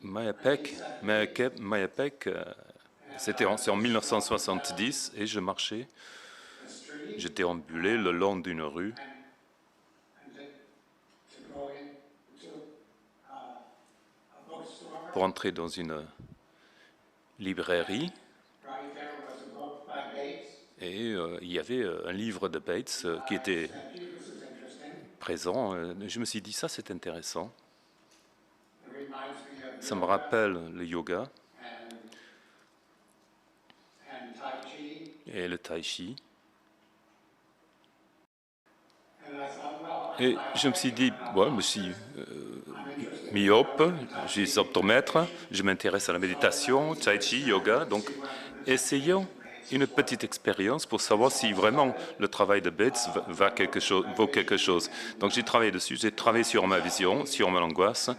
Mayapec, c'est en 1970 et je marchais, je déambulais le long d'une rue pour entrer dans une librairie et il y avait un livre de Bates qui était présent. Je me suis dit, ça c'est intéressant. Ça me rappelle le yoga et le tai chi. Et je me suis dit, ouais, je me suis myope, j'ai des optomètres, je m'intéresse à la méditation, tai chi, yoga, donc essayons une petite expérience pour savoir si vraiment le travail de Bates vaut quelque chose. Donc j'ai travaillé dessus, j'ai travaillé sur ma vision, sur mon angoisse,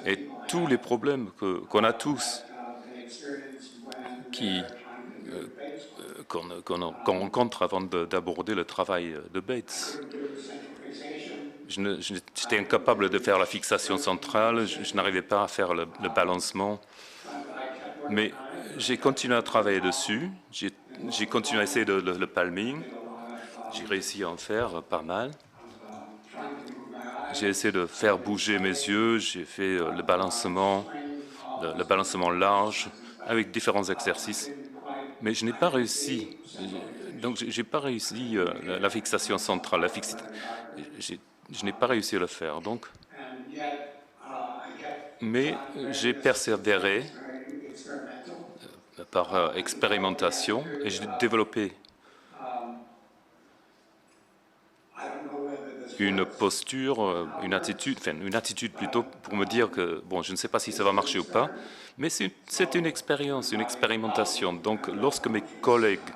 et tous les problèmes qu'on a tous, qu'on rencontre avant d'aborder le travail de Bates. J'étais incapable de faire la fixation centrale, je n'arrivais pas à faire le balancement, mais j'ai continué à travailler dessus, j'ai continué à essayer le palming, j'ai réussi à en faire pas mal. J'ai essayé de faire bouger mes yeux, j'ai fait le balancement large, avec différents exercices, mais je n'ai pas réussi. Donc, j'ai pas réussi la fixation centrale, je n'ai pas réussi à le faire. Donc, mais j'ai persévéré par expérimentation et j'ai développé une posture, une attitude plutôt pour me dire que, bon, je ne sais pas si ça va marcher ou pas, mais c'est une expérience, une expérimentation. Donc, lorsque mes collègues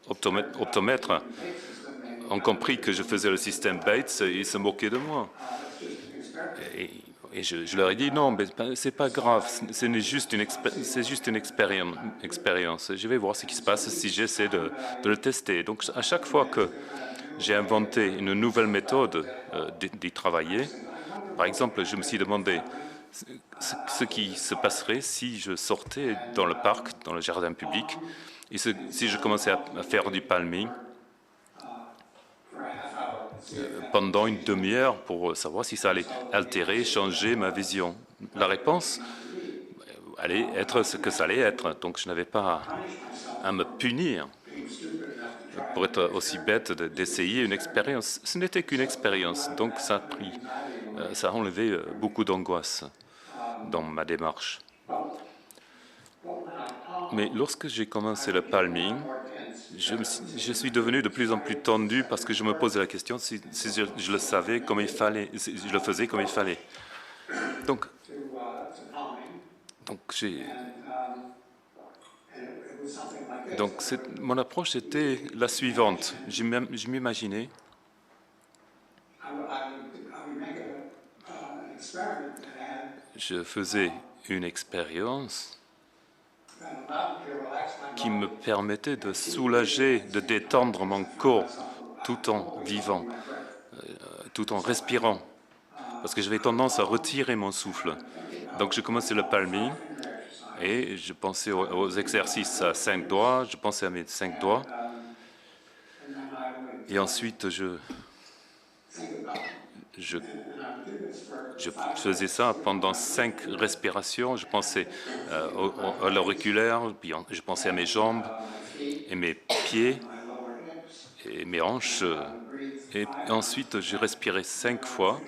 optomètres ont compris que je faisais le système Bates, ils se moquaient de moi. Et je leur ai dit, non, mais c'est pas grave, c'est juste une expérience. Je vais voir ce qui se passe si j'essaie de le tester. Donc, à chaque fois que j'ai inventé une nouvelle méthode d'y travailler. Par exemple, je me suis demandé ce qui se passerait si je sortais dans le parc, dans le jardin public, et si je commençais à faire du palming pendant une demi-heure pour savoir si ça allait altérer, changer ma vision. La réponse allait être ce que ça allait être, donc je n'avais pas à me punir pour être aussi bête d'essayer une expérience. Ce n'était qu'une expérience, donc ça a enlevé beaucoup d'angoisse dans ma démarche. Mais lorsque j'ai commencé le palming, je suis devenu de plus en plus tendu parce que je me posais la question si je le savais comme il fallait, si je le faisais comme il fallait. Donc mon approche était la suivante. Je m'imaginais je faisais une expérience qui me permettait de soulager, de détendre mon corps tout en vivant, tout en respirant, parce que j'avais tendance à retirer mon souffle. Donc je commençais le palming et je pensais aux exercices à 5 doigts, je pensais à mes 5 doigts, et ensuite je faisais ça pendant 5 respirations. Je pensais à l'auriculaire, puis je pensais à mes jambes et mes pieds et mes hanches. Et ensuite, je respirais 5 fois.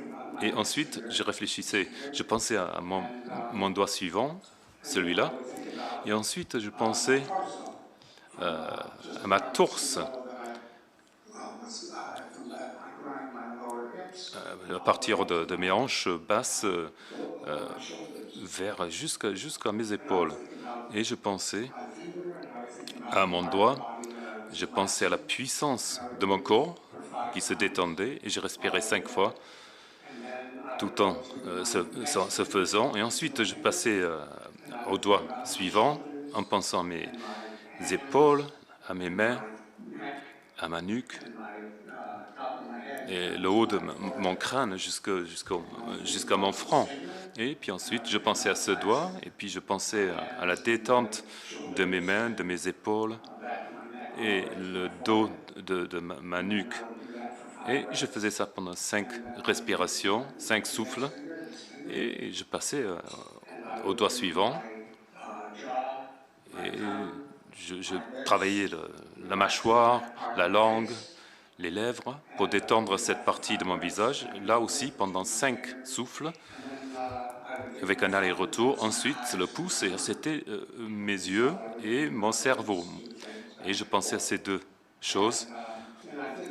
Et ensuite, je réfléchissais. Je pensais à mon doigt suivant, celui-là. Et ensuite, je pensais à ma tourse. À partir de mes hanches basses jusqu'à mes épaules. Et je pensais à mon doigt, je pensais à la puissance de mon corps qui se détendait et je respirais 5 fois tout en se faisant. Et ensuite, je passais au doigt suivant en pensant à mes épaules, à mes mains, à ma nuque et le haut de mon crâne jusqu'à mon front. Et puis ensuite, je pensais à ce doigt, et puis je pensais à la détente de mes mains, de mes épaules, et le dos de ma nuque. Et je faisais ça pendant 5 respirations, 5 souffles, et je passais au doigt suivant, et je travaillais la mâchoire, la langue, les lèvres, pour détendre cette partie de mon visage, là aussi pendant 5 souffles, avec un aller-retour. Ensuite, le pouce, et c'était mes yeux et mon cerveau. Et je pensais à ces deux choses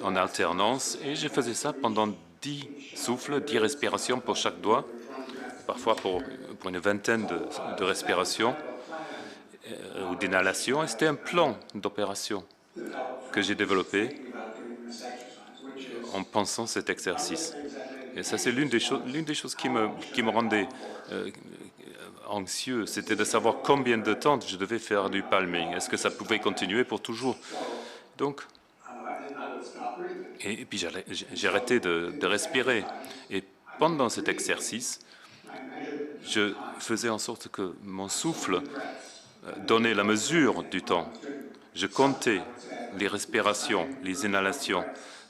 en alternance, et je faisais ça pendant 10 souffles, 10 respirations pour chaque doigt, parfois pour une vingtaine de respirations ou d'inhalations. Et c'était un plan d'opération que j'ai développé en pensant cet exercice. Et ça, c'est l'une des choses qui me rendait anxieux, c'était de savoir combien de temps je devais faire du palming. Est-ce que ça pouvait continuer pour toujours? Donc, et puis j'ai arrêté de respirer. Et pendant cet exercice, je faisais en sorte que mon souffle donnait la mesure du temps. Je comptais les respirations, les inhalations.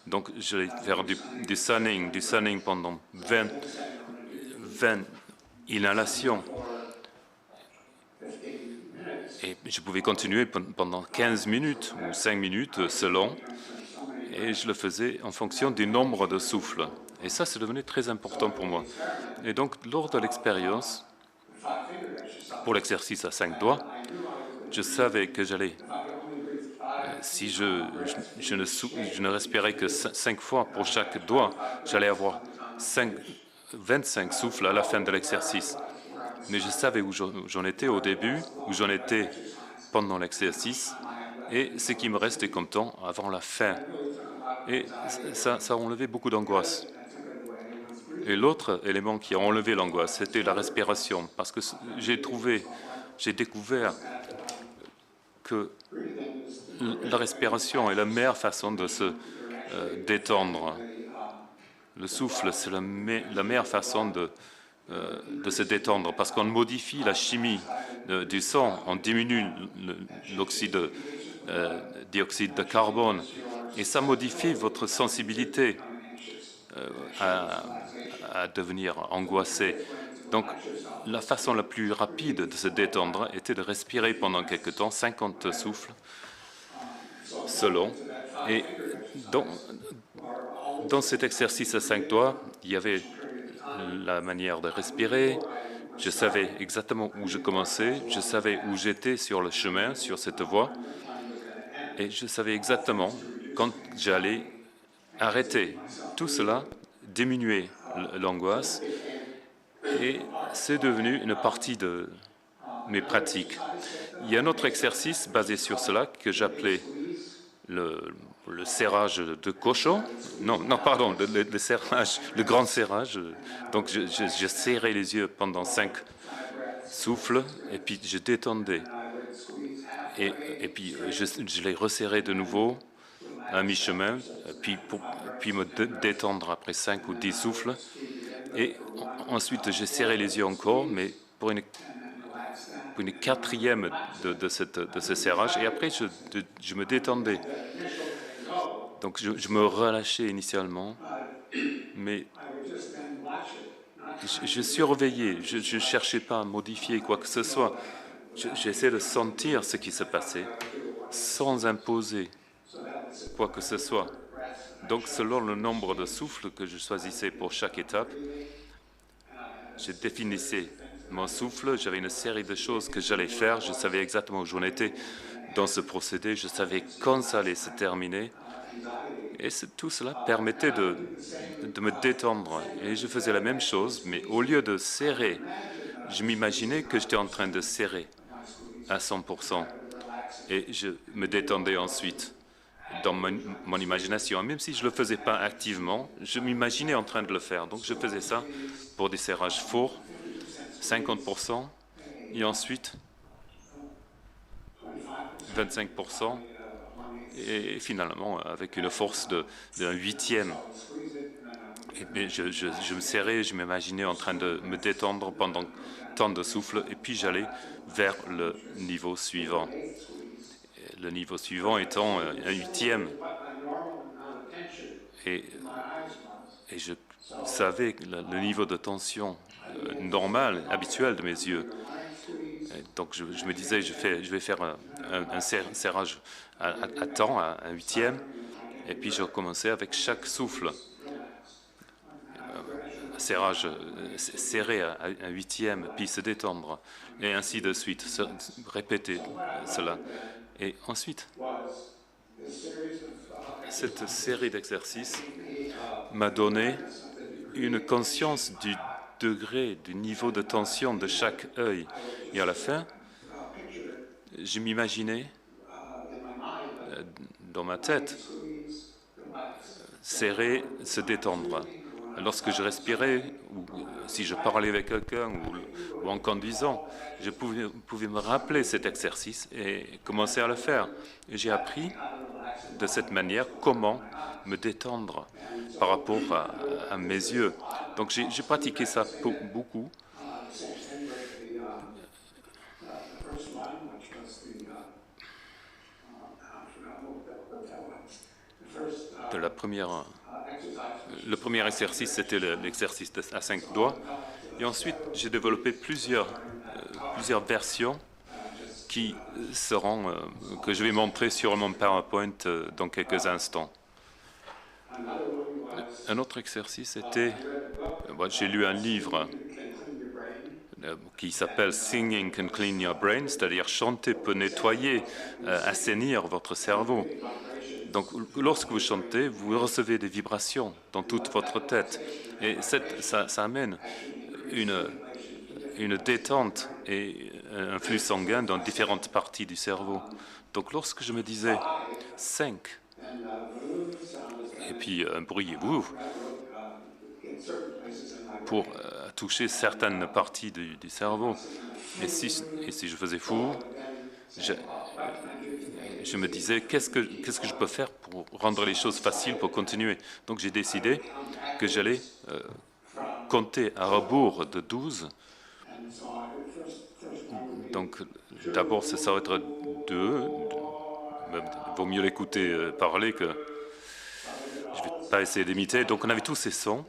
Donc, je vais faire du sunning pendant 20 inhalations. Et je pouvais continuer pendant 15 minutes ou 5 minutes selon. Et je le faisais en fonction du nombre de souffles. Et ça, c'est devenu très important pour moi. Et donc, lors de l'expérience, pour l'exercice à 5 doigts, je savais que j'allais, si je ne respirais que 5 fois pour chaque doigt, j'allais avoir 25 souffles à la fin de l'exercice. Mais je savais où j'en étais au début, où j'en étais pendant l'exercice, et ce qui me restait comme temps avant la fin. Et ça a enlevé beaucoup d'angoisse. Et l'autre élément qui a enlevé l'angoisse, c'était la respiration, parce que j'ai découvert que la respiration est la meilleure façon de se détendre. Le souffle, c'est la meilleure façon de se détendre, parce qu'on modifie la chimie du sang, on diminue dioxyde de carbone, et ça modifie votre sensibilité à devenir angoissé. Donc, la façon la plus rapide de se détendre était de respirer pendant quelque temps, 50 souffles selon. Et dans cet exercice à 5 doigts, il y avait la manière de respirer. Je savais exactement où je commençais, je savais où j'étais sur le chemin, sur cette voie, et je savais exactement quand j'allais arrêter. Tout cela diminuait l'angoisse, et c'est devenu une partie de mes pratiques. Il y a un autre exercice basé sur cela que j'appelais le serrage de cochon. Non, pardon, le serrage, le grand serrage. Donc, je serrais les yeux pendant 5 souffles, et puis je détendais. Et puis, je les resserrais de nouveau à mi-chemin, puis me détendre après 5 ou 10 souffles. Et ensuite, je serrais les yeux encore, mais pour une quatrième de ce serrage. Et après, je me détendais. Donc, je me relâchais initialement, mais je surveillais. Je ne cherchais pas à modifier quoi que ce soit. J'essaie de sentir ce qui se passait sans imposer quoi que ce soit. Donc, selon le nombre de souffles que je choisissais pour chaque étape, je définissais mon souffle, j'avais une série de choses que j'allais faire, je savais exactement où j'en étais dans ce procédé, je savais quand ça allait se terminer, et tout cela permettait de me détendre. Et je faisais la même chose, mais au lieu de serrer, je m'imaginais que j'étais en train de serrer à 100%, et je me détendais ensuite dans mon imagination. Même si je ne le faisais pas activement, je m'imaginais en train de le faire. Donc je faisais ça pour des serrages forts, 50%, et ensuite 25%, et finalement avec une force d'un huitième. Et bien, je me serrais, je m'imaginais en train de me détendre pendant tant de souffle, et puis j'allais vers le niveau suivant. Le niveau suivant étant un huitième. Et, et je savais que le niveau de tension normal, habituel de mes yeux. Et donc je me disais, je vais faire un serrage à temps, à un huitième, et puis je recommençais avec chaque souffle. Serrage serré à un huitième, puis se détendre, et ainsi de suite, répéter cela. Et ensuite, cette série d'exercices m'a donné une conscience du degré, du niveau de tension de chaque œil. Et à la fin, je m'imaginais dans ma tête serrer, se détendre. Lorsque je respirais, ou si je parlais avec quelqu'un, ou en conduisant, je pouvais me rappeler cet exercice et commencer à le faire. Et j'ai appris de cette manière comment me détendre par rapport à mes yeux. Donc j'ai pratiqué ça beaucoup. Le premier exercice, c'était l'exercice à 5 doigts. Et ensuite, j'ai développé plusieurs versions que je vais montrer sur mon PowerPoint dans quelques instants. Un autre exercice était, j'ai lu un livre qui s'appelle Singing Can Clean Your Brain, c'est-à-dire chanter peut nettoyer, assainir votre cerveau. Donc, lorsque vous chantez, vous recevez des vibrations dans toute votre tête. Et ça amène une détente et un flux sanguin dans différentes parties du cerveau. Donc, lorsque je me disais 5, et puis un bruit pour toucher certaines parties du cerveau, et si je faisais fou, je me disais, qu'est-ce que je peux faire pour rendre les choses faciles pour continuer? Donc j'ai décidé que j'allais compter à rebours de 12. Donc d'abord, ça va être 2. Il vaut mieux l'écouter parler que je ne vais pas essayer d'imiter. Donc on avait tous ces sons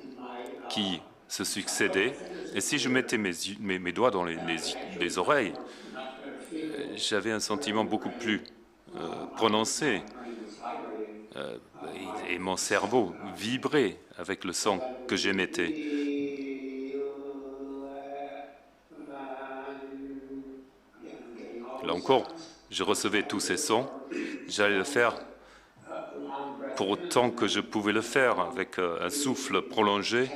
qui se succédaient. Et si je mettais mes doigts dans les oreilles, j'avais un sentiment beaucoup plus prononcé. Et mon cerveau vibrait avec le son que j'émettais. Là encore, je recevais tous ces sons. J'allais le faire pour autant que je pouvais le faire, avec un souffle prolongé.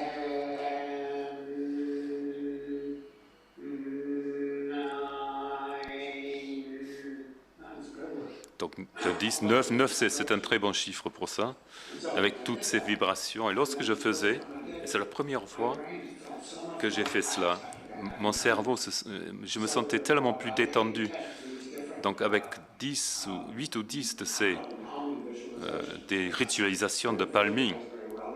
Donc de 10, 9, c'est un très bon chiffre pour ça, avec toutes ces vibrations. Et lorsque je faisais, et c'est la première fois que j'ai fait cela, mon cerveau, je me sentais tellement plus détendu. Donc avec 8 ou 10 de ces des ritualisations de palming,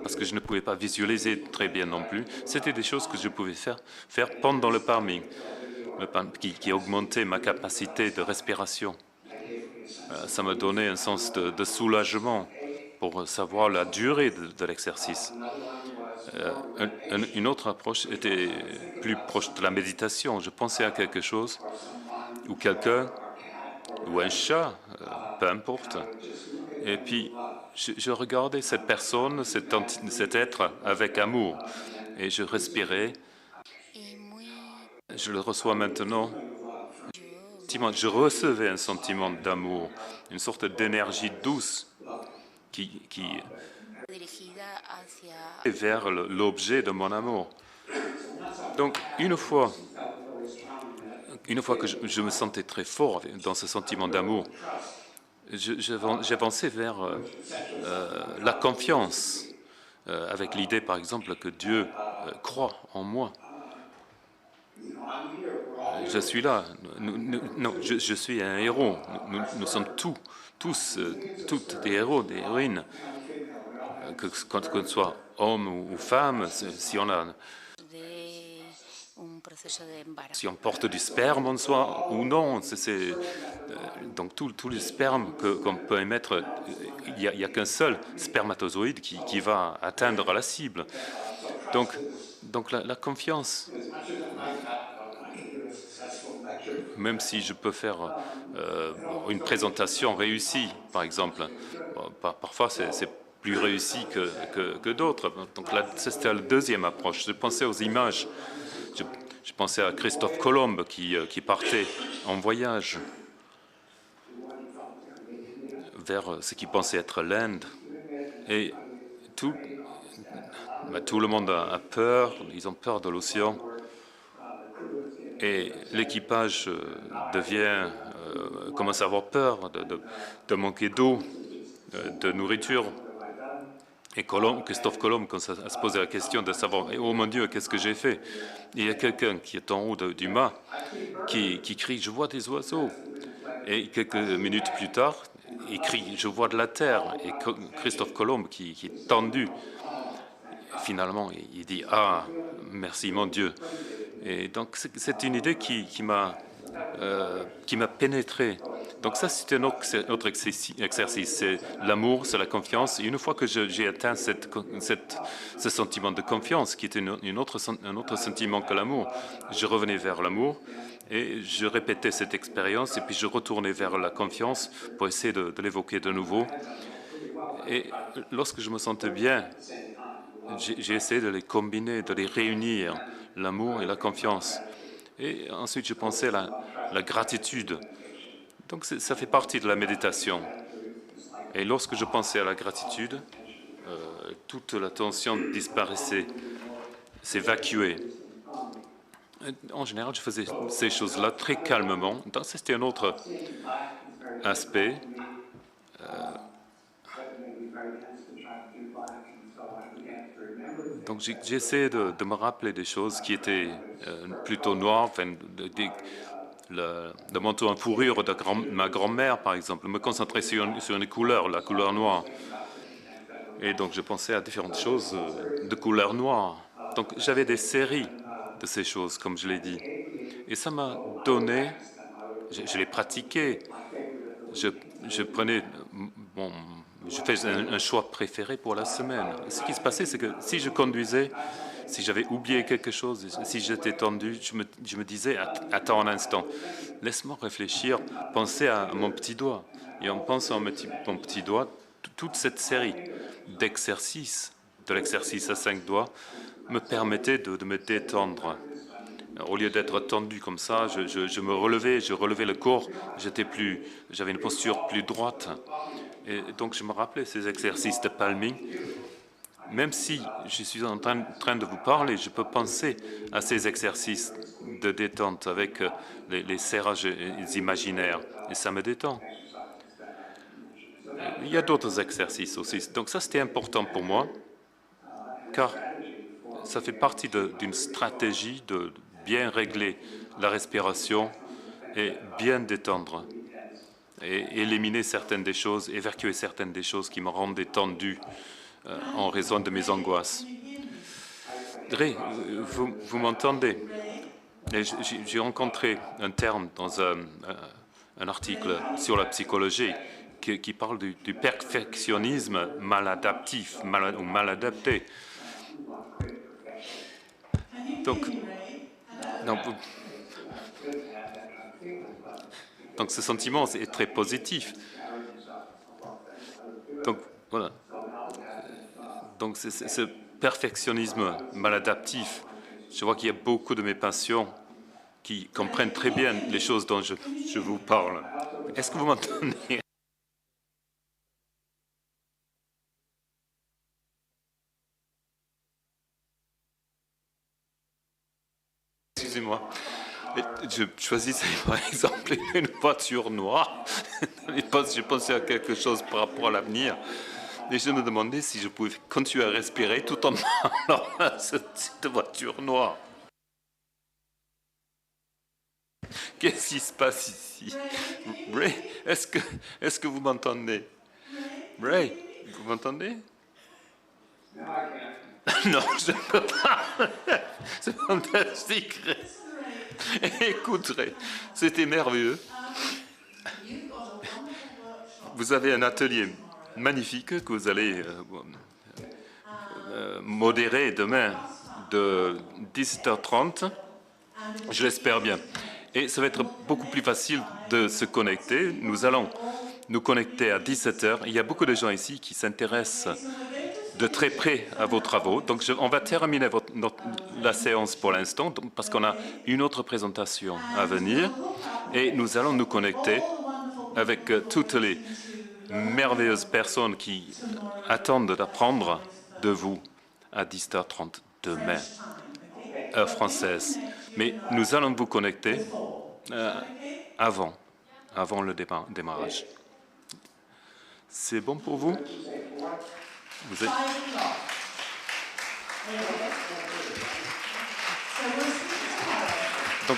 parce que je ne pouvais pas visualiser très bien non plus, c'était des choses que je pouvais faire pendant le palming, qui augmentait ma capacité de respiration. Ça me donnait un sens de soulagement pour savoir la durée de l'exercice. Une autre approche était plus proche de la méditation. Je pensais à quelque chose, ou quelqu'un, ou un chat, peu importe. Et puis, je regardais cette personne, cet être avec amour. Et je respirais. Je le reçois maintenant. Je recevais un sentiment d'amour, une sorte d'énergie douce qui est vers l'objet de mon amour. Donc, une fois que je me sentais très fort dans ce sentiment d'amour, j'avançais vers la confiance, avec l'idée, par exemple, que Dieu croit en moi. Je suis là. Non, je suis un héros. Nous sommes tous des héros, des héroïnes, qu'on soit homme ou femme, si on porte du sperme en soi ou non. Donc tout le sperme qu'on peut émettre, il n'y a qu'un seul spermatozoïde qui va atteindre la cible. Donc la confiance, même si je peux faire une présentation réussie, par exemple, parfois c'est plus réussi que d'autres. Donc là, c'était la deuxième approche. Je pensais aux images. Je pensais à Christophe Colomb qui partait en voyage vers ce qu'il pensait être l'Inde. Et tout le monde a peur, ils ont peur de l'océan. Et l'équipage commence à avoir peur de manquer d'eau, de nourriture. Et Christophe Colomb commence à se poser la question de savoir, oh mon Dieu, qu'est-ce que j'ai fait? Et il y a quelqu'un qui est en haut du mât qui crie, je vois des oiseaux. Et quelques minutes plus tard, il crie, je vois de la terre. Et Christophe Colomb, qui est tendu, finalement, il dit, ah, merci mon Dieu. Et donc c'est une idée qui m'a pénétré. Donc ça, c'est un autre exercice. C'est l'amour, c'est la confiance. Et une fois que j'ai atteint ce sentiment de confiance, qui était un autre sentiment que l'amour, je revenais vers l'amour et je répétais cette expérience et puis je retournais vers la confiance pour essayer de l'évoquer de nouveau. Et lorsque je me sentais bien, j'ai essayé de les combiner, de les réunir, l'amour et la confiance. Et ensuite, je pensais à la gratitude. Donc, ça fait partie de la méditation. Et lorsque je pensais à la gratitude, toute la tension disparaissait, s'évacuait. En général, je faisais ces choses-là très calmement. Donc, c'était un autre aspect. Donc, j'essaie de me rappeler des choses qui étaient plutôt noires, enfin, le manteau en fourrure de ma grand-mère, par exemple, me concentrer sur une couleur, la couleur noire. Et donc, je pensais à différentes choses de couleur noire. Donc, j'avais des séries de ces choses, comme je l'ai dit. Et ça m'a donné, je les pratiquais. Je prenais, je faisais un choix préféré pour la semaine. Et ce qui se passait, c'est que si je conduisais, si j'avais oublié quelque chose, si j'étais tendu, je me disais, attends un instant, laisse-moi réfléchir, penser à mon petit doigt. Et en pensant à mon petit doigt, toute cette série d'exercices, de l'exercice à 5 doigts, me permettait de me détendre. Au lieu d'être tendu comme ça, je me relevais, je relevais le corps, j'avais une posture plus droite. Et donc je me rappelais ces exercices de palming. Même si je suis en train de vous parler, je peux penser à ces exercices de détente avec les serrages imaginaires, et ça me détend. Il y a d'autres exercices aussi. Donc ça, c'était important pour moi, car ça fait partie d'une stratégie de bien régler la respiration et bien détendre et éliminer certaines des choses, évacuer certaines des choses qui me rendent tendu en raison de mes angoisses. Ray, vous m'entendez? J'ai rencontré un terme dans un article sur la psychologie qui parle du perfectionnisme maladaptif ou mal adapté. Donc ce sentiment est très positif. Donc voilà. Donc ce perfectionnisme maladaptif, je vois qu'il y a beaucoup de mes patients qui comprennent très bien les choses dont je vous parle. Est-ce que vous m'entendez? Excusez-moi. Je choisissais par exemple une voiture noire. Je pensais à quelque chose par rapport à l'avenir. Et je me demandais si je pouvais continuer à respirer tout en parlant à cette voiture noire. Qu'est-ce qui se passe ici? Ray, est-ce que vous m'entendez? Ray, vous m'entendez? Non, je ne peux pas. C'est fantastique. Écoutez, c'était merveilleux. Vous avez un atelier magnifique que vous allez modérer demain de 17h30. Je l'espère bien. Et ça va être beaucoup plus facile de se connecter. Nous allons nous connecter à 17h. Il y a beaucoup de gens ici qui s'intéressent de très près à vos travaux. Donc, on va terminer la séance pour l'instant parce qu'on a une autre présentation à venir. Et nous allons nous connecter avec toutes les merveilleuses personnes qui attendent d'apprendre de vous à 10h30 demain, heure française. Mais nous allons vous connecter avant le démarrage. C'est bon pour vous? Vous êtes... Donc,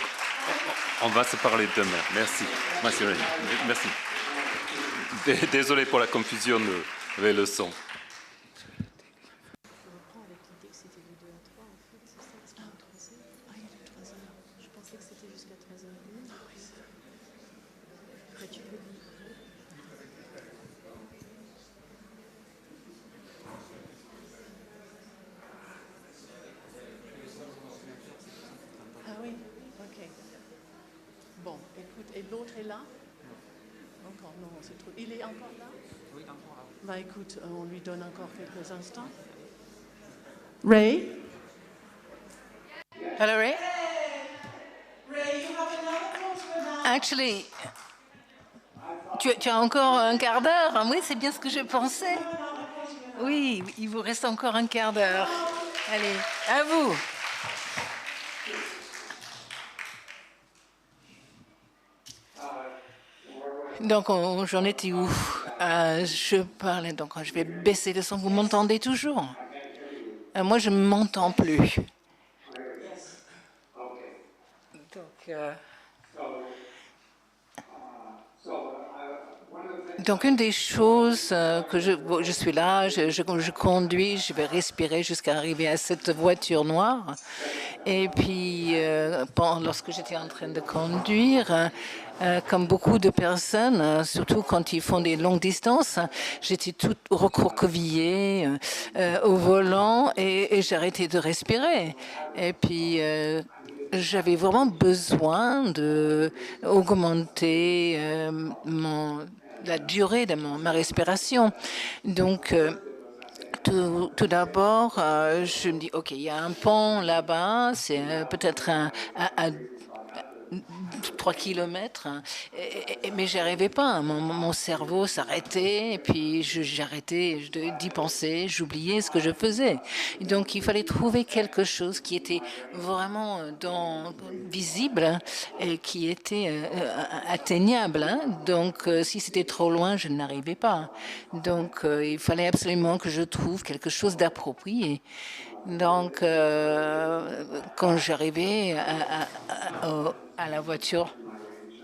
on va se parler demain. Merci. Merci. Désolé pour la confusion avec le son. Bon, écoute, et l'autre est là? Encore non, c'est trop. Il est encore là? Oui, encore là. Bah écoute, on lui donne encore quelques instants. Ray? Hello, Ray. Ray, you have another course for now. Actually, tu as encore un quart d'heure. Oui, c'est bien ce que je pensais. Oui, il vous reste encore un quart d'heure. Allez, à vous. Donc, j'en étais où? Je parlais, donc je vais baisser le son. Vous m'entendez toujours? Moi, je ne m'entends plus. Donc, une des choses que je suis là, je conduis, je vais respirer jusqu'à arriver à cette voiture noire. Et puis, lorsque j'étais en train de conduire, comme beaucoup de personnes, surtout quand ils font des longues distances, j'étais toute recroquevillée au volant et j'arrêtais de respirer. Et puis, j'avais vraiment besoin d'augmenter la durée de ma respiration. Donc, tout d'abord, je me dis, OK, il y a un pont là-bas, c'est peut-être à 3 kilomètres, mais j'arrivais pas. Mon cerveau s'arrêtait, et puis j'arrêtais d'y penser, j'oubliais ce que je faisais. Et donc, il fallait trouver quelque chose qui était vraiment visible et qui était atteignable. Donc, si c'était trop loin, je n'arrivais pas. Donc, il fallait absolument que je trouve quelque chose d'approprié. Donc, quand j'arrivais à la voiture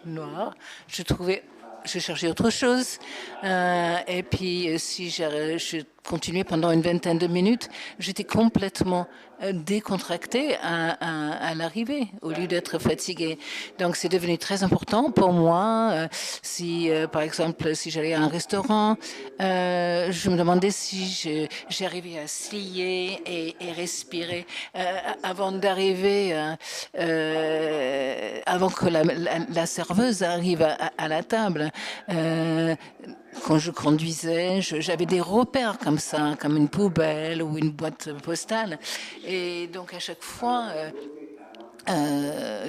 noire, je cherchais autre chose. Et puis, si je continuais pendant une vingtaine de minutes, j'étais complètement décontractée à l'arrivée, au lieu d'être fatiguée. Donc, c'est devenu très important pour moi. Si, par exemple, si j'allais à un restaurant, je me demandais si j'arrivais à se lier et respirer avant d'arriver, avant que la serveuse arrive à la table. Quand je conduisais, j'avais des repères comme ça, comme une poubelle ou une boîte postale. Et donc, à chaque fois,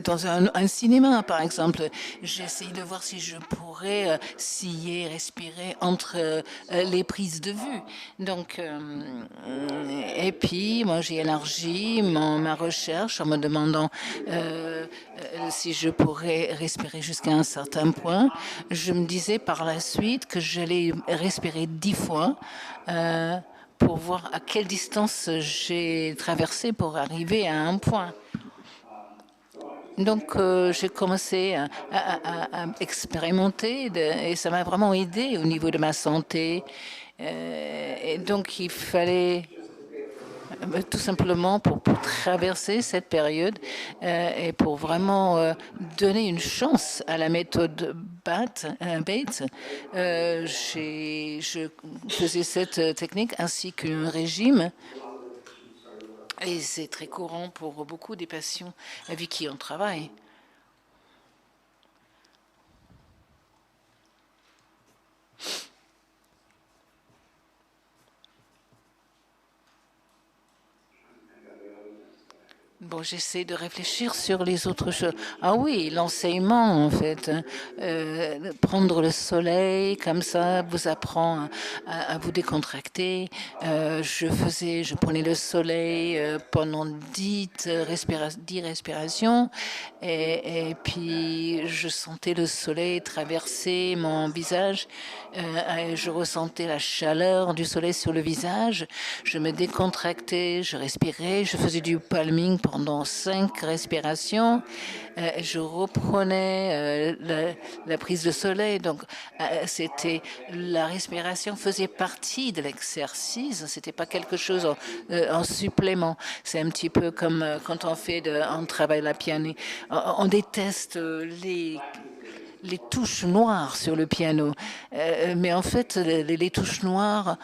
dans un cinéma, par exemple, j'essaye de voir si je pourrais scier, respirer entre les prises de vue. Donc, et puis, moi, j'ai élargi ma recherche en me demandant si je pourrais respirer jusqu'à un certain point. Je me disais par la suite que j'allais respirer 10 fois. Pour voir à quelle distance j'ai traversé pour arriver à un point. Donc, j'ai commencé à expérimenter et ça m'a vraiment aidé au niveau de ma santé. Et donc, il fallait tout simplement pour traverser cette période et pour vraiment donner une chance à la méthode Bates. Je faisais cette technique ainsi qu'un régime. Et c'est très courant pour beaucoup des patients avec qui on travaille. Bon, j'essaie de réfléchir sur les autres choses. Ah oui, l'enseignement, en fait. Prendre le soleil, comme ça, vous apprend à vous décontracter. Je prenais le soleil pendant 10 respirations. Et puis, je sentais le soleil traverser mon visage. Je ressentais la chaleur du soleil sur le visage. Je me décontractais, je respirais, je faisais du palming pendant 5 respirations. Je reprenais la prise de soleil. Donc, la respiration faisait partie de l'exercice. C'était pas quelque chose en supplément. C'est un petit peu comme quand on travaille la piano. On déteste les touches noires sur le piano. Mais en fait, les touches noires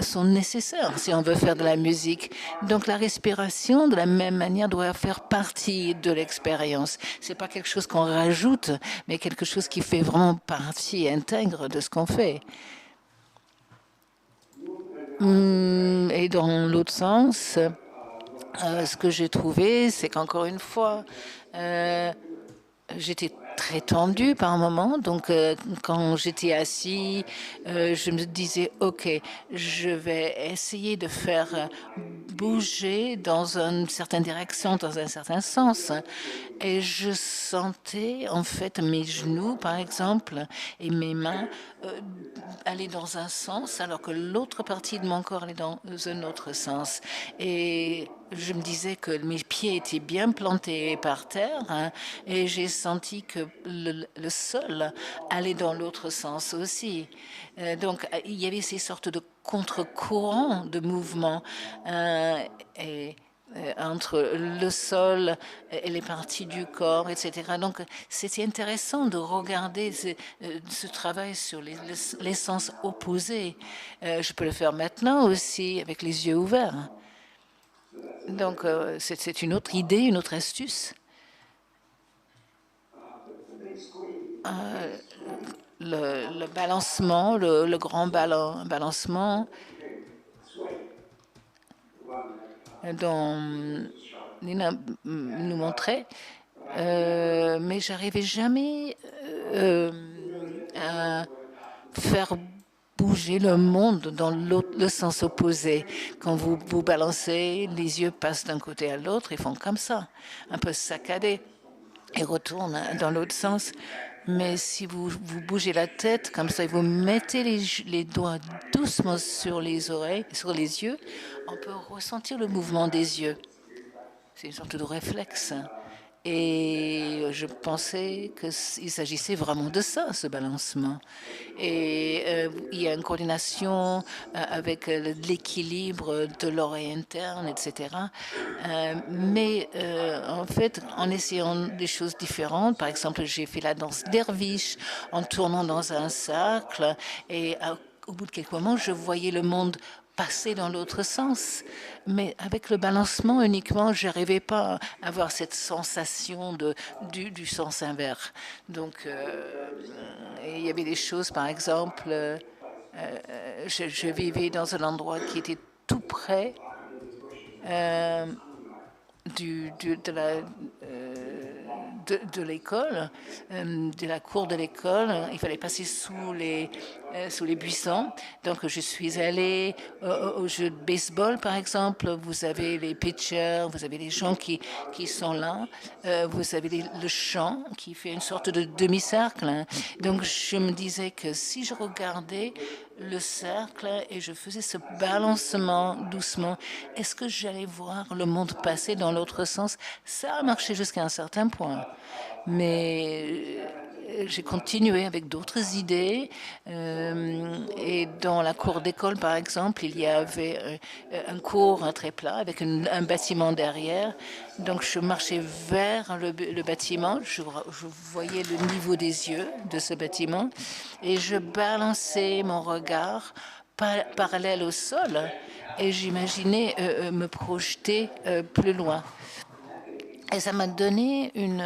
sont nécessaires si on veut faire de la musique. Donc la respiration, de la même manière, doit faire partie de l'expérience. C'est pas quelque chose qu'on rajoute, mais quelque chose qui fait vraiment partie intègre de ce qu'on fait. Et dans l'autre sens, ce que j'ai trouvé, c'est qu'encore une fois, j'étais très tendue par un moment. Donc, quand j'étais assis, je me disais, OK, je vais essayer de faire bouger dans une certaine direction, dans un certain sens. Et je sentais, en fait, mes genoux, par exemple, et mes mains aller dans un sens, alors que l'autre partie de mon corps allait dans un autre sens. Et je me disais que mes pieds étaient bien plantés par terre, hein, et j'ai senti que le sol allait dans l'autre sens aussi. Donc, il y avait ces sortes de contre-courants de mouvement. Entre le sol et les parties du corps, etc. Donc, c'était intéressant de regarder ce travail sur les sens opposés. Je peux le faire maintenant aussi avec les yeux ouverts. Donc, c'est une autre idée, une autre astuce. Le balancement, le grand balancement dont Nina nous montrait, mais j'arrivais jamais à faire bouger le monde dans le sens opposé. Quand vous balancez, les yeux passent d'un côté à l'autre, ils font comme ça, un peu saccadés, et retournent dans l'autre sens. Mais si vous bougez la tête comme ça et vous mettez les doigts doucement sur les oreilles, sur les yeux, on peut ressentir le mouvement des yeux. C'est une sorte de réflexe. Et je pensais qu'il s'agissait vraiment de ça, ce balancement. Et il y a une coordination avec l'équilibre de l'oreille interne, etc. Mais en fait, en essayant des choses différentes, par exemple, j'ai fait la danse derviche en tournant dans un cercle et au bout de quelques moments, je voyais le monde passer dans l'autre sens. Mais avec le balancement uniquement, je n'arrivais pas à avoir cette sensation du sens inverse. Donc, il y avait des choses, par exemple, je vivais dans un endroit qui était tout près de l'école, de la cour de l'école. Il fallait passer sous les buissons. Donc, je suis allée au jeu de baseball, par exemple. Vous avez les pitchers, vous avez les gens qui sont là. Vous avez le champ qui fait une sorte de demi-cercle. Hein. Donc, je me disais que si je regardais le cercle et je faisais ce balancement doucement, est-ce que j'allais voir le monde passer dans l'autre sens? Ça a marché jusqu'à un certain point. Mais j'ai continué avec d'autres idées. Et dans la cour d'école, par exemple, il y avait un cours très plat avec un bâtiment derrière. Donc, je marchais vers le bâtiment. Je voyais le niveau des yeux de ce bâtiment et je balançais mon regard parallèle au sol et j'imaginais me projeter plus loin. Et ça m'a donné une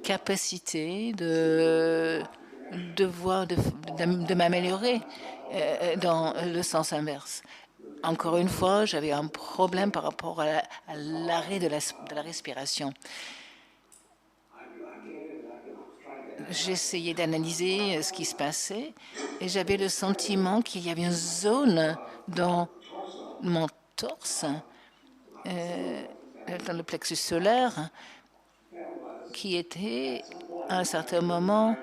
capacité de voir, de m'améliorer dans le sens inverse. Encore une fois, j'avais un problème par rapport à l'arrêt de la respiration. J'essayais d'analyser ce qui se passait et j'avais le sentiment qu'il y avait une zone dans mon torse, dans le plexus solaire, qui était à un certain moment,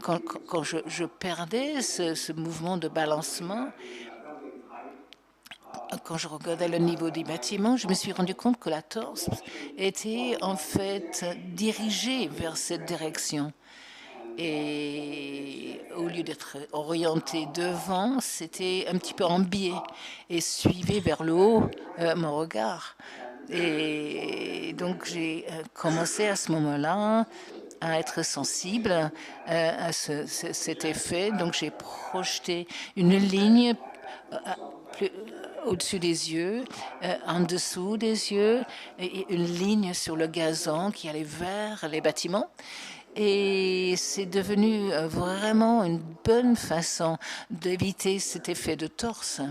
quand je perdais ce mouvement de balancement, quand je regardais le niveau des bâtiments, je me suis rendu compte que la torse était en fait dirigée vers cette direction. Et au lieu d'être orienté devant, c'était un petit peu en biais et suivait vers le haut mon regard. Et donc j'ai commencé à ce moment-là à être sensible à cet effet. Donc j'ai projeté une ligne au-dessus des yeux, en dessous des yeux, et une ligne sur le gazon qui allait vers les bâtiments. Et c'est devenu vraiment une bonne façon d'éviter cet effet de torse.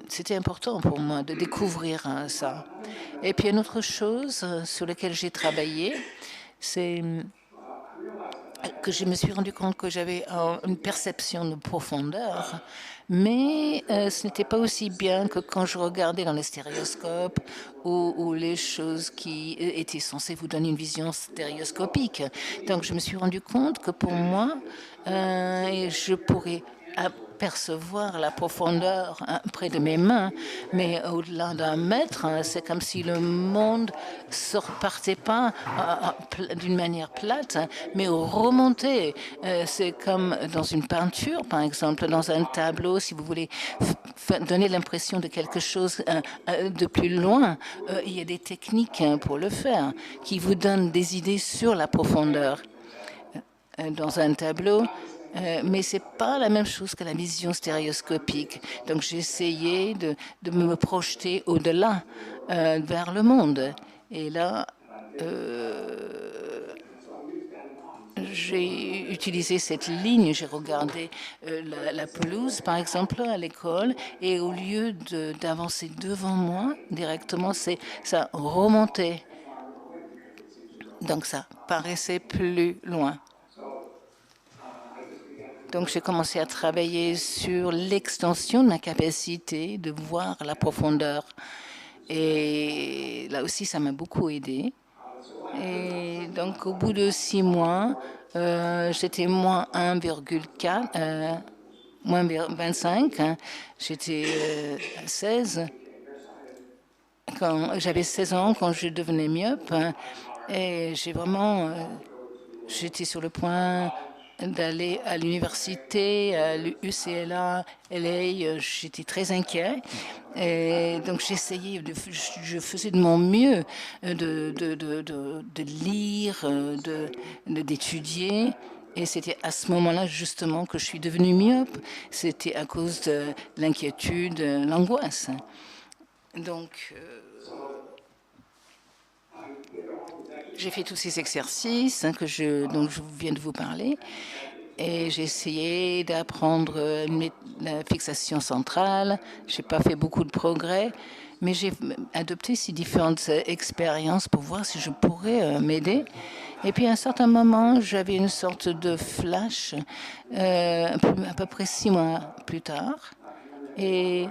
C'était important pour moi de découvrir ça. Et puis une autre chose sur laquelle j'ai travaillé, c'est que je me suis rendu compte que j'avais une perception de profondeur, mais ce n'était pas aussi bien que quand je regardais dans les stéréoscopes ou les choses qui étaient censées vous donner une vision stéréoscopique. Donc je me suis rendu compte que pour moi, je pourrais percevoir la profondeur près de mes mains, mais au-delà d'un mètre, c'est comme si le monde ne repartait pas d'une manière plate, mais remontait. C'est comme dans une peinture, par exemple, dans un tableau, si vous voulez donner l'impression de quelque chose de plus loin, il y a des techniques pour le faire, qui vous donnent des idées sur la profondeur. Dans un tableau, mais ce n'est pas la même chose que la vision stéréoscopique. Donc j'ai essayé de me projeter au-delà, vers le monde. Et là, j'ai utilisé cette ligne, j'ai regardé la pelouse, par exemple, à l'école, et au lieu d'avancer devant moi directement, ça remontait. Donc ça paraissait plus loin. Donc, j'ai commencé à travailler sur l'extension de ma capacité de voir la profondeur. Et là aussi, ça m'a beaucoup aidé. Et donc, au bout de 6 mois, j'étais moins 1,4, moins 25. J'étais à 16. J'avais 16 ans quand je devenais myope. Et j'étais sur le point d'aller à l'université, à l'UCLA, LA, j'étais très inquiet. Et donc j'essayais, je faisais de mon mieux de lire, d'étudier. Et c'était à ce moment-là justement que je suis devenue myope. C'était à cause de l'inquiétude, l'angoisse. Donc j'ai fait tous ces exercices dont je viens de vous parler et j'ai essayé d'apprendre la fixation centrale. Je n'ai pas fait beaucoup de progrès, mais j'ai adopté ces différentes expériences pour voir si je pourrais m'aider. Et puis à un certain moment, j'avais une sorte de flash à peu près 6 mois plus tard et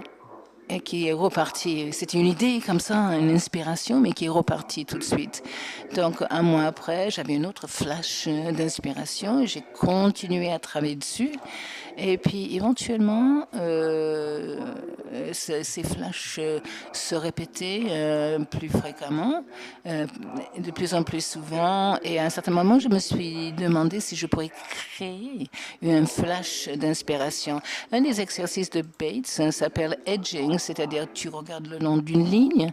qui est reparti. C'était une idée comme ça, une inspiration, mais qui est repartie tout de suite. Donc, un mois après, j'avais une autre flash d'inspiration et j'ai continué à travailler dessus. Et puis éventuellement, ces flashs se répétaient plus fréquemment, de plus en plus souvent. Et à un certain moment, je me suis demandé si je pourrais créer un flash d'inspiration. Un des exercices de Bates s'appelle edging, c'est-à-dire tu regardes le long d'une ligne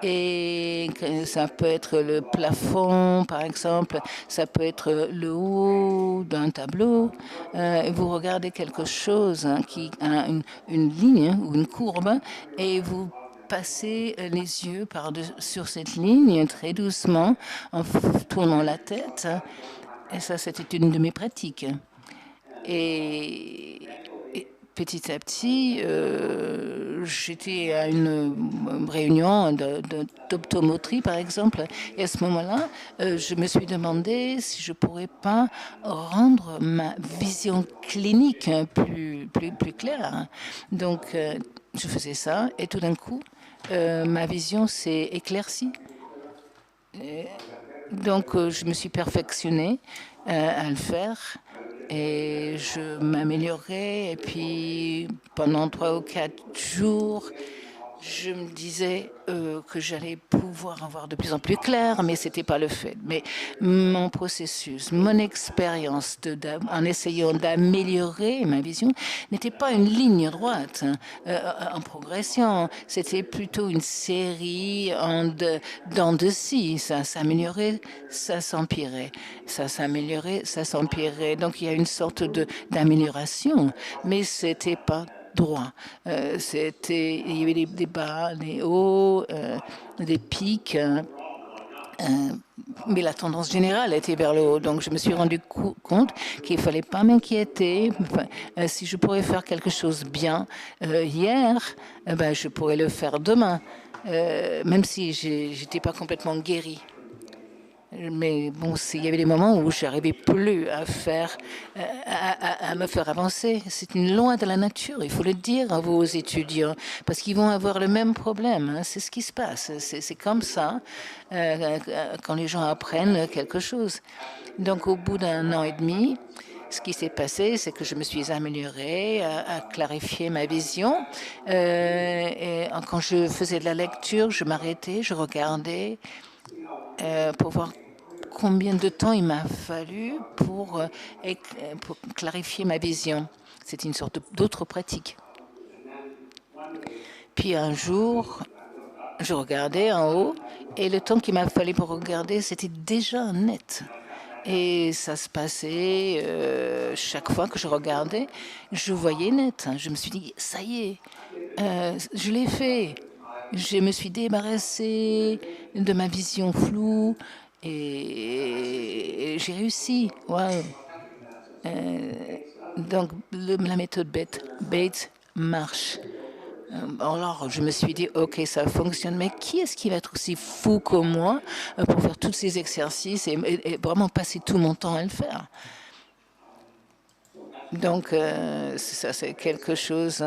et ça peut être le plafond, par exemple, ça peut être le haut d'un tableau. Vous regardez quelque chose qui a une ligne ou une courbe et vous passez les yeux sur cette ligne très doucement en tournant la tête. Et ça, c'était une de mes pratiques. Et petit à petit, j'étais à une réunion d'optométrie, par exemple, et à ce moment-là, je me suis demandé si je pourrais pas rendre ma vision clinique plus claire. Donc, je faisais ça, et tout d'un coup, ma vision s'est éclaircie. Donc, je me suis perfectionnée à le faire et je m'améliorais. Et puis, pendant 3 ou 4 jours, je me disais que j'allais pouvoir avoir de plus en plus clair, mais ce n'était pas le fait. Mais mon processus, mon expérience en essayant d'améliorer ma vision n'était pas une ligne droite en progression. C'était plutôt une série d'en de scie. Ça s'améliorait, ça s'empirait. Ça s'améliorait, ça s'empirait. Donc il y a une sorte d'amélioration, mais ce n'était pas droit. Il y avait des bas, des hauts, des pics, mais la tendance générale était vers le haut. Donc je me suis rendu compte qu'il ne fallait pas m'inquiéter. Si je pourrais faire quelque chose bien hier, ben, je pourrais le faire demain, même si je n'étais pas complètement guérie. Mais bon, il y avait des moments où je n'arrivais plus à me faire avancer. C'est une loi de la nature, il faut le dire à vos étudiants, parce qu'ils vont avoir le même problème. Hein. C'est ce qui se passe. C'est comme ça quand les gens apprennent quelque chose. Donc, au bout d'1 an et demi, ce qui s'est passé, c'est que je me suis améliorée, à clarifier ma vision. Et quand je faisais de la lecture, je m'arrêtais, je regardais pour voir combien de temps il m'a fallu pour clarifier ma vision. C'est une sorte d'autre pratique. Puis un jour, je regardais en haut et le temps qu'il m'a fallu pour regarder, c'était déjà net. Et ça se passait chaque fois que je regardais, je voyais net. Je me suis dit, ça y est, je l'ai fait. Je me suis débarrassée de ma vision floue et j'ai réussi. Wow. Donc, la méthode Bates marche. Alors, je me suis dit, OK, ça fonctionne, mais qui est-ce qui va être aussi fou comme moi pour faire tous ces exercices et vraiment passer tout mon temps à le faire? Donc, ça, c'est quelque chose,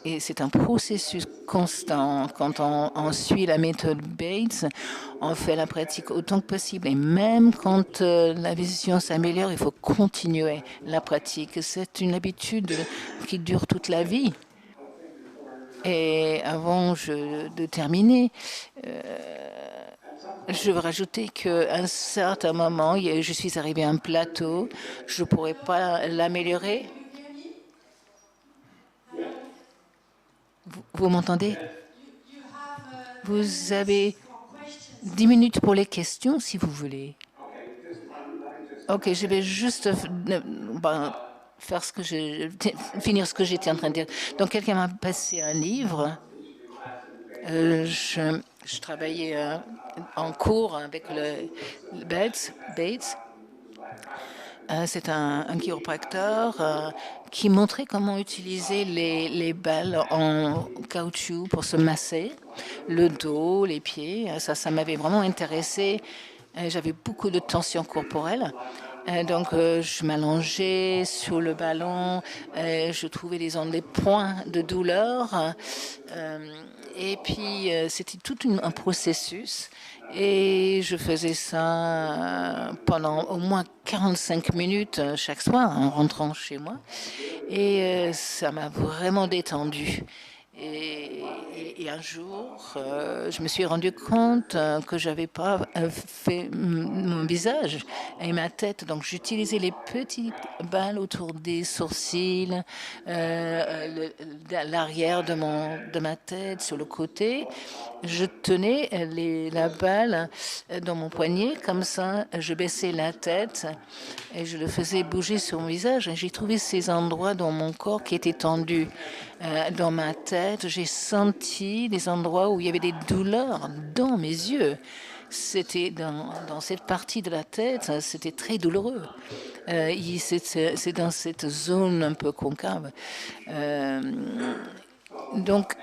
et c'est un processus constant. Quand on suit la méthode Bates, on fait la pratique autant que possible. Et même quand la vision s'améliore, il faut continuer la pratique. C'est une habitude qui dure toute la vie. Et avant de terminer, je veux rajouter qu'à un certain moment, je suis arrivée à un plateau. Je ne pourrais pas l'améliorer. Vous m'entendez? Vous avez 10 minutes pour les questions, si vous voulez. OK, je vais juste finir ce que j'étais en train de dire. Donc, quelqu'un m'a passé un livre. Je travaillais en cours avec le Bates. C'est un chiropracteur qui montrait comment utiliser les balles en caoutchouc pour se masser le dos, les pieds. Ça m'avait vraiment intéressé. J'avais beaucoup de tension corporelle. Donc, je m'allongeais sur le ballon, je trouvais des points de douleur. Et puis, c'était tout un processus. Et je faisais ça pendant au moins 45 minutes chaque soir en rentrant chez moi. Et ça m'a vraiment détendue. Et un jour, je me suis rendu compte que j'avais pas fait mon visage et ma tête. Donc, j'utilisais les petites balles autour des sourcils, l'arrière de ma tête, sur le côté. Je tenais la balle dans mon poignet, comme ça, je baissais la tête et je le faisais bouger sur mon visage. J'ai trouvé ces endroits dans mon corps qui étaient tendus. Dans ma tête, j'ai senti des endroits où il y avait des douleurs dans mes yeux. C'était dans cette partie de la tête, c'était très douloureux. C'est dans cette zone un peu concave. Donc,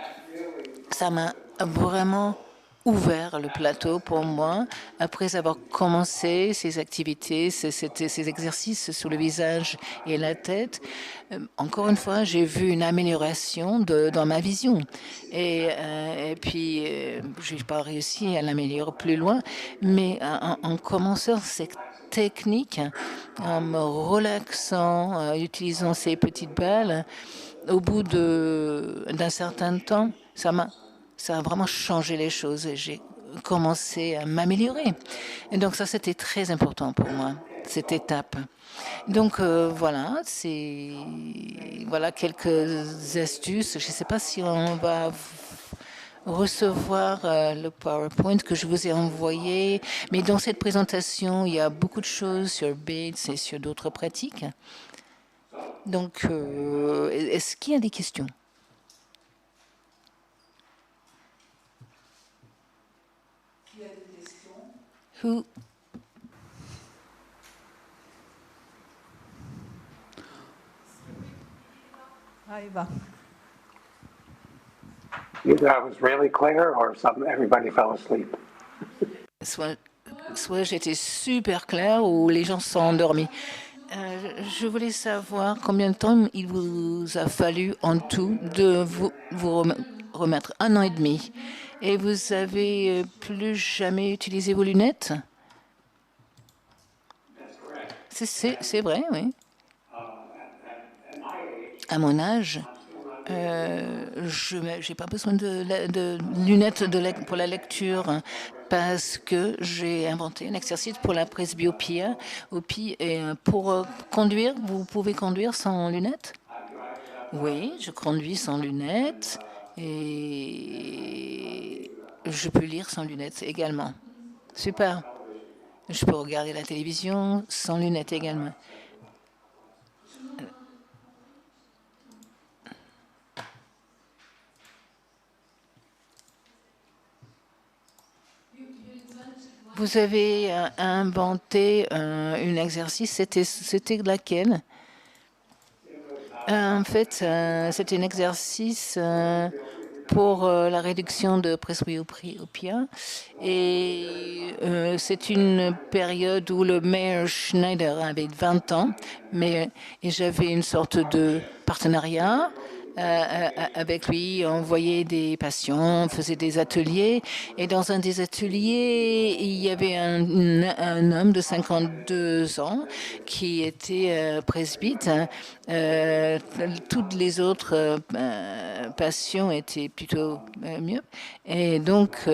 ça m'a vraiment ouvert le plateau pour moi après avoir commencé ces activités, ces exercices sur le visage et la tête. Encore une fois, j'ai vu une amélioration dans ma vision. Et puis, je n'ai pas réussi à l'améliorer plus loin, mais en commençant cette technique, en me relaxant, utilisant ces petites balles, au bout d'un certain temps, ça a vraiment changé les choses et j'ai commencé à m'améliorer. Et donc ça, c'était très important pour moi, cette étape. Donc voilà, voilà quelques astuces. Je ne sais pas si on va recevoir le PowerPoint que je vous ai envoyé, mais dans cette présentation, il y a beaucoup de choses sur Bates et sur d'autres pratiques. Donc, est-ce qu'il y a des questions? Who? Eva. Either I was really clear or everybody fell asleep. Soit j'étais super clair ou les gens sont endormis. Je voulais savoir combien de temps il vous a fallu en tout de vous remettre 1 an et demi. Et vous avez plus jamais utilisé vos lunettes? C'est vrai, oui. À mon âge, je n'ai pas besoin de lunettes pour la lecture parce que j'ai inventé un exercice pour la presbyopie. Et pour conduire, vous pouvez conduire sans lunettes? Oui, je conduis sans lunettes et je peux lire sans lunettes également. Super. Je peux regarder la télévision sans lunettes également. Vous avez inventé un exercice, c'était laquelle? En fait, c'était un exercice pour la réduction de presbyopie. Et c'est une période où le maire Schneider avait 20 ans, et j'avais une sorte de partenariat avec lui. On voyait des patients, on faisait des ateliers. Et dans un des ateliers, il y avait un homme de 52 ans qui était presbyte. Toutes les autres patients étaient plutôt mieux. Et donc,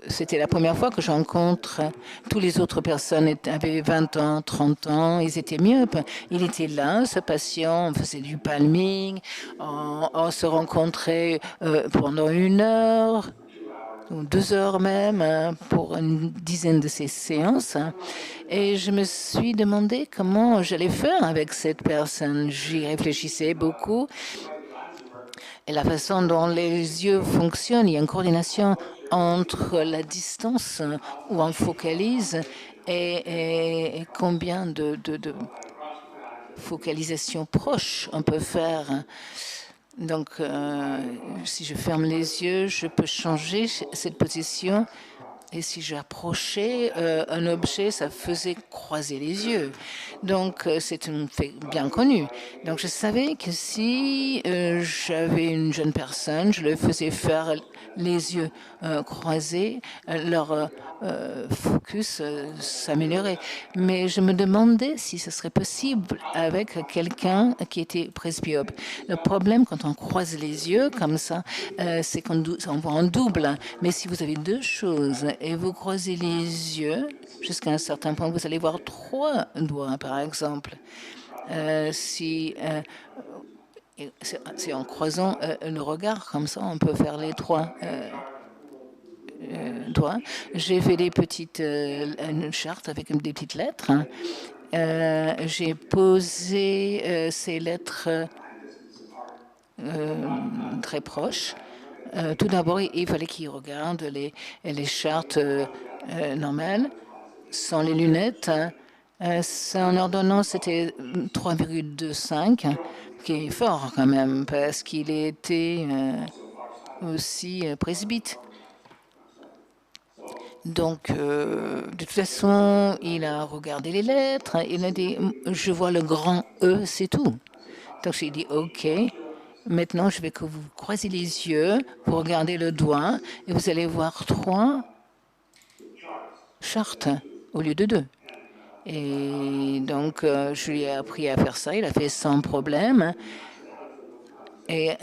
c'était la première fois que je rencontre toutes les autres personnes avaient 20 ans, 30 ans, ils étaient myopes. Il était là, ce patient, on faisait du palming, on se rencontrait pendant 1 heure, ou 2 heures même, pour une dizaine de ces séances. Et je me suis demandé comment j'allais faire avec cette personne. J'y réfléchissais beaucoup. Et la façon dont les yeux fonctionnent, il y a une coordination entre la distance où on focalise et combien de focalisation proche on peut faire. Donc, si je ferme les yeux, je peux changer cette position Et si j'approchais un objet, ça faisait croiser les yeux. Donc, c'est un fait bien connu. Donc, je savais que si j'avais une jeune personne, je le faisais faire les yeux croisés, leur focus s'améliorait. Mais je me demandais si ce serait possible avec quelqu'un qui était presbyope. Le problème quand on croise les yeux comme ça, c'est qu'on voit en double. Mais si vous avez deux choses et vous croisez les yeux jusqu'à un certain point, vous allez voir 3 doigts, par exemple. Si en croisant le regard comme ça, on peut faire les 3 doigts. J'ai fait des petites une charte avec des petites lettres. J'ai posé ces lettres très proches. Tout d'abord, il fallait qu'il regarde les chartes normales, sans les lunettes. Son ordonnance, c'était 3,25, qui est fort quand même, parce qu'il était aussi presbyte. Donc, de toute façon, il a regardé les lettres. Il a dit, je vois le grand E, c'est tout. Donc, j'ai dit, OK. Maintenant, je vais que vous croisez les yeux, vous regardez le doigt, et vous allez voir 3 chartes au lieu de 2. Et donc, je lui ai appris à faire ça. Il a fait sans problème. Et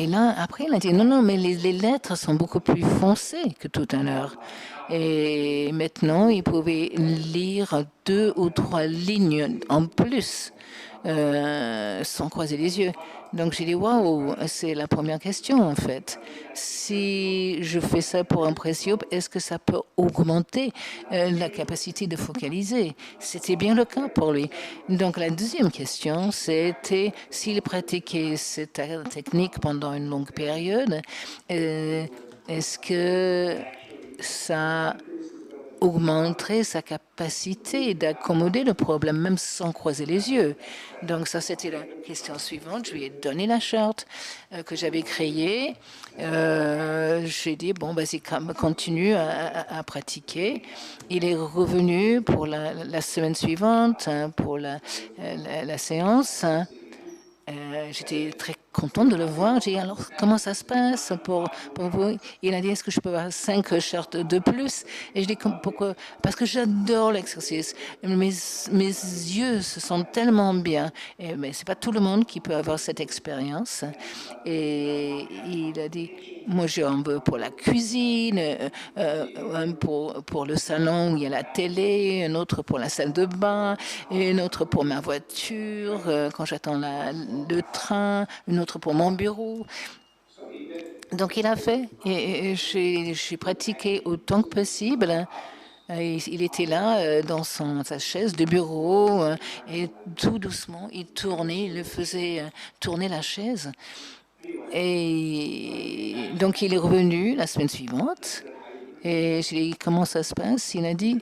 là, après, il a dit, non, mais les lettres sont beaucoup plus foncées que tout à l'heure. Et maintenant, il pouvait lire 2 ou 3 lignes en plus sans croiser les yeux. Donc, j'ai dit, waouh, c'est la première question, en fait. Si je fais ça pour un presbyope, est-ce que ça peut augmenter la capacité de focaliser? C'était bien le cas pour lui. Donc, la deuxième question, c'était s'il pratiquait cette technique pendant une longue période, est-ce que ça augmenterait sa capacité d'accommoder le problème, même sans croiser les yeux. Donc ça, c'était la question suivante. Je lui ai donné la charte que j'avais créée. J'ai dit, bon, vas-y, continue à pratiquer. Il est revenu pour la semaine suivante, pour la séance. J'étais très contente de le voir. J'ai dit, alors, comment ça se passe pour vous? Il a dit, est-ce que je peux avoir 5 chartes de plus? Et je dis, pourquoi? Parce que j'adore l'exercice. Mes yeux se sentent tellement bien. Mais ce n'est pas tout le monde qui peut avoir cette expérience. Et il a dit, moi, j'en veux pour la cuisine, un pour le salon où il y a la télé, un autre pour la salle de bain, et une autre pour ma voiture quand j'attends le train, une autre pour mon bureau. Donc, il a fait, et j'ai pratiqué autant que possible. Il était là dans sa chaise de bureau et tout doucement, il tournait, il le faisait tourner la chaise. Et donc, il est revenu la semaine suivante. Et j'ai dit, comment ça se passe? Il a dit,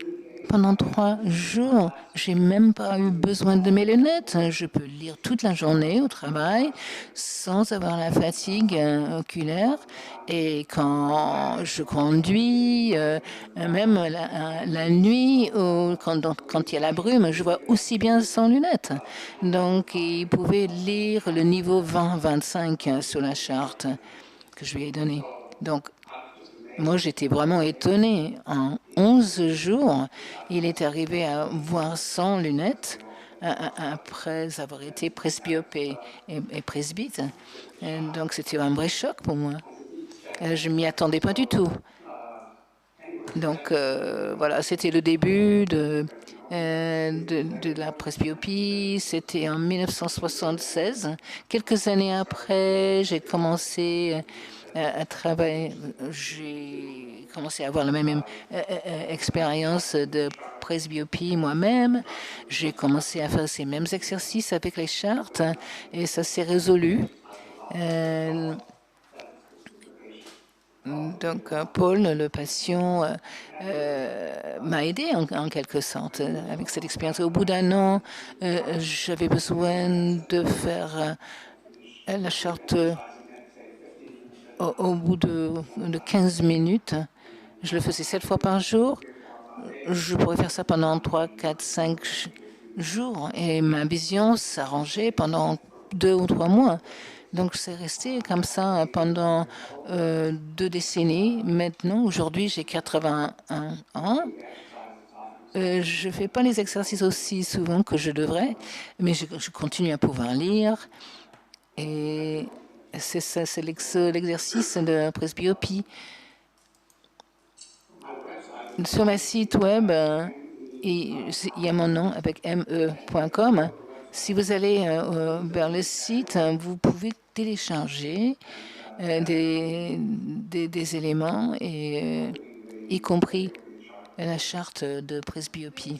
pendant 3 jours, j'ai même pas eu besoin de mes lunettes. Je peux lire toute la journée au travail sans avoir la fatigue oculaire. Et quand je conduis, même la nuit, ou quand il y a la brume, je vois aussi bien sans lunettes. Donc, il pouvait lire le niveau 20-25 sur la charte que je lui ai donnée. Donc, moi, j'étais vraiment étonnée. En 11 jours, il est arrivé à voir sans lunettes après avoir été presbyope et presbyte. Donc, c'était un vrai choc pour moi. Je ne m'y attendais pas du tout. Donc, voilà, c'était le début de la presbyopie. C'était en 1976. Quelques années après, j'ai commencé à travailler. J'ai commencé à avoir la même expérience de presbyopie moi-même. J'ai commencé à faire ces mêmes exercices avec les chartes et ça s'est résolu. Donc, Paul, le patient, m'a aidé en quelque sorte avec cette expérience. Au bout d'un an, j'avais besoin de faire la charte au bout de 15 minutes. Je le faisais 7 fois par jour. Je pourrais faire ça pendant 3, 4, 5 jours. Et ma vision s'arrangeait pendant 2 ou 3 mois. Donc, c'est resté comme ça pendant 2 décennies. Maintenant, aujourd'hui, j'ai 81 ans. Je ne fais pas les exercices aussi souvent que je devrais, mais je continue à pouvoir lire. Et c'est ça, c'est l'exercice de presbyopie. Sur ma site web, il y a mon nom avec me.com. Si vous allez vers le site, vous pouvez télécharger des éléments, y compris la charte de presbyopie.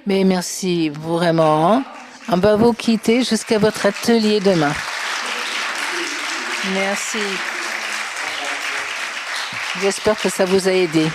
Mais merci vraiment. On va vous quitter jusqu'à votre atelier demain. Merci. J'espère que ça vous a aidé.